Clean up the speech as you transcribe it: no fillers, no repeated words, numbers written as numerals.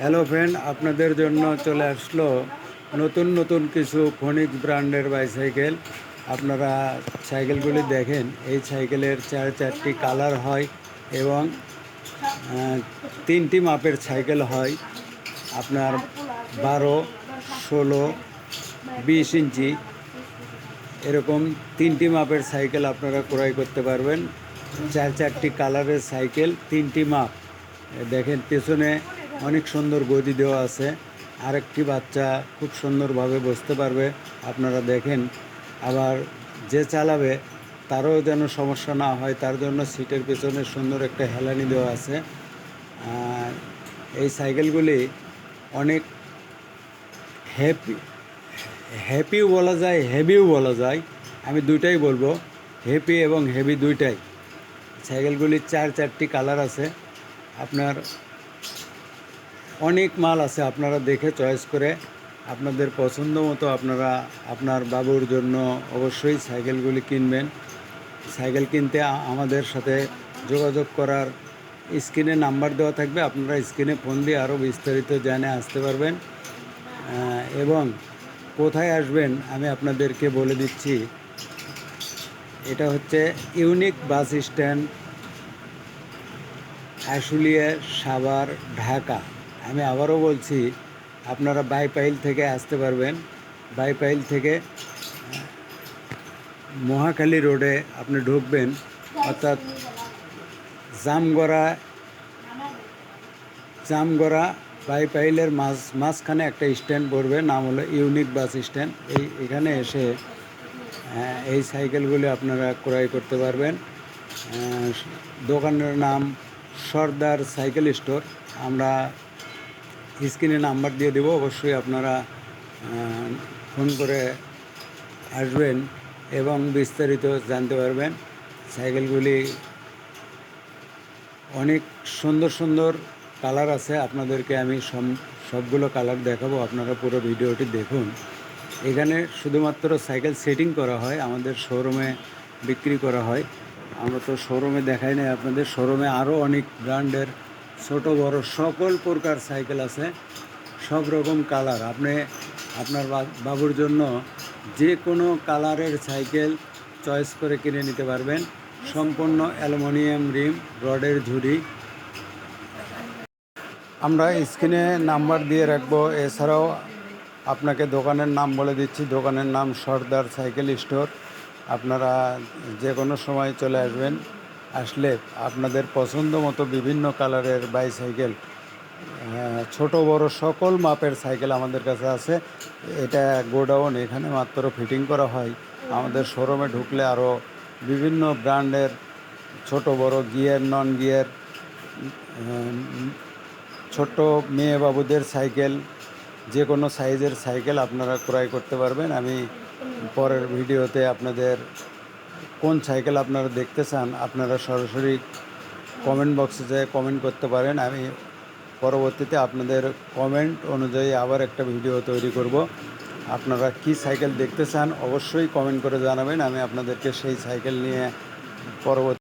Hello friend, আপনাদের জন্য চলে আসলো নতুন নতুন কিছু ফোনিক্স ব্র্যান্ডের বাইসাইকেল। আপনারা সাইকেলগুলি দেখেন, এই সাইকেলের চারটি কালার হয় এবং তিনটি মাপের সাইকেল হয়। আপনার 12, 16, 20 ইঞ্চি এরকম তিনটি মাপের সাইকেল আপনারা ক্রয় করতে পারবেন। চারটি কালারের সাইকেল, তিনটি মাপ। দেখেন পেছনে অনেক সুন্দর গদি দেওয়া আছে, আরেকটি বাচ্চা খুব সুন্দরভাবে বসতে পারবে। আপনারা দেখেন, আবার যে চালাবে তারও যেন সমস্যা না হয় তার জন্য সিটের পেছনে সুন্দর একটা হেলানি দেওয়া আছে। আর এই সাইকেলগুলি অনেক হ্যাপি হ্যাপিও বলা যায়, হেভিও বলা যায়। আমি দুইটাই বলবো, হ্যাপি এবং হেভি দুইটাই। সাইকেলগুলির চারটি কালার আছে। আপনার অনেক মাল আছে, আপনারা দেখে চয়েস করে আপনাদের পছন্দ মতো আপনারা আপনার বাবুর জন্য অবশ্যই সাইকেলগুলি কিনবেন। সাইকেল কিনতে আমাদের সাথে যোগাযোগ করার স্ক্রিনে নাম্বার দেওয়া থাকবে, আপনারা স্ক্রিনে ফোন দিয়ে আরও বিস্তারিত জেনে আসতে পারবেন। এবং কোথায় আসবেন আমি আপনাদেরকে বলে দিচ্ছি। এটা হচ্ছে unique bus stand, Ashulia, Savar, Dhaka. আমি আবারও বলছি, আপনারা বাইপাইল থেকে আসতে পারবেন। বাইপাইল থেকে মহাখালী রোডে আপনি ঢুকবেন, অর্থাৎ জামগড়া বাইপাইলের মাঝখানে একটা স্ট্যান্ড পড়বে, নাম হলো ইউনিক বাস স্ট্যান্ড। এখানে এসে এই সাইকেলগুলি আপনারা ক্রয় করতে পারবেন। দোকানের নাম সর্দার সাইকেল স্টোর। আমরা স্ক্রিনে নাম্বার দিয়ে দেবো, অবশ্যই আপনারা ফোন করে আসবেন এবং বিস্তারিত জানতে পারবেন। সাইকেলগুলি অনেক সুন্দর সুন্দর কালার আছে, আপনাদেরকে আমি সবগুলো কালার দেখাবো, আপনারা পুরো ভিডিওটি দেখুন। এখানে শুধুমাত্র সাইকেল সেটিং করা হয়, আমাদের শোরুমে বিক্রি করা হয়। আমরা তো শোরুমে দেখাই নাই আপনাদের। শোরুমে আরও অনেক ব্র্যান্ডের ছোট বড় সকল প্রকার সাইকেল আছে, সব রকম কালার। আপনি আপনার বাবুর জন্য যে কোনো কালারের সাইকেল চয়েস করে কিনে নিতে পারবেন। সম্পূর্ণ অ্যালুমিনিয়াম রিম, রডের ঝুড়ি। আমরা স্ক্রিনে নাম্বার দিয়ে রাখবো। এছাড়াও আপনাকে দোকানের নাম বলে দিচ্ছি, দোকানের নাম সর্দার সাইকেল স্টোর। আপনারা যে কোনো সময় চলে আসবেন, আসলে আপনাদের পছন্দ মতো বিভিন্ন কালারের বাইসাইকেল, ছোট বড় সকল মাপের সাইকেল আমাদের কাছে আছে। এটা গোডাউন, এখানে মাত্র ফিটিং করা হয়। আমাদের শোরুমে ঢুকলে আরও বিভিন্ন ব্র্যান্ডের ছোট বড় গিয়ার, নন গিয়ার, ছোট মেয়ে বাবুদের সাইকেল, যে কোনো সাইজের সাইকেল আপনারা ক্রয় করতে পারবেন। আমি পরের ভিডিওতে আপনাদের কোন সাইকেল আপনারা দেখতে চান আপনারা সরাসরি কমেন্ট বক্সে যেয়ে কমেন্ট করতে পারেন। আমি পরবর্তীতে আপনাদের কমেন্ট অনুযায়ী আবার একটা ভিডিও তৈরি করব। আপনারা কি সাইকেল দেখতে চান অবশ্যই কমেন্ট করে জানাবেন, আমি আপনাদেরকে সেই সাইকেল নিয়ে পরবর্তী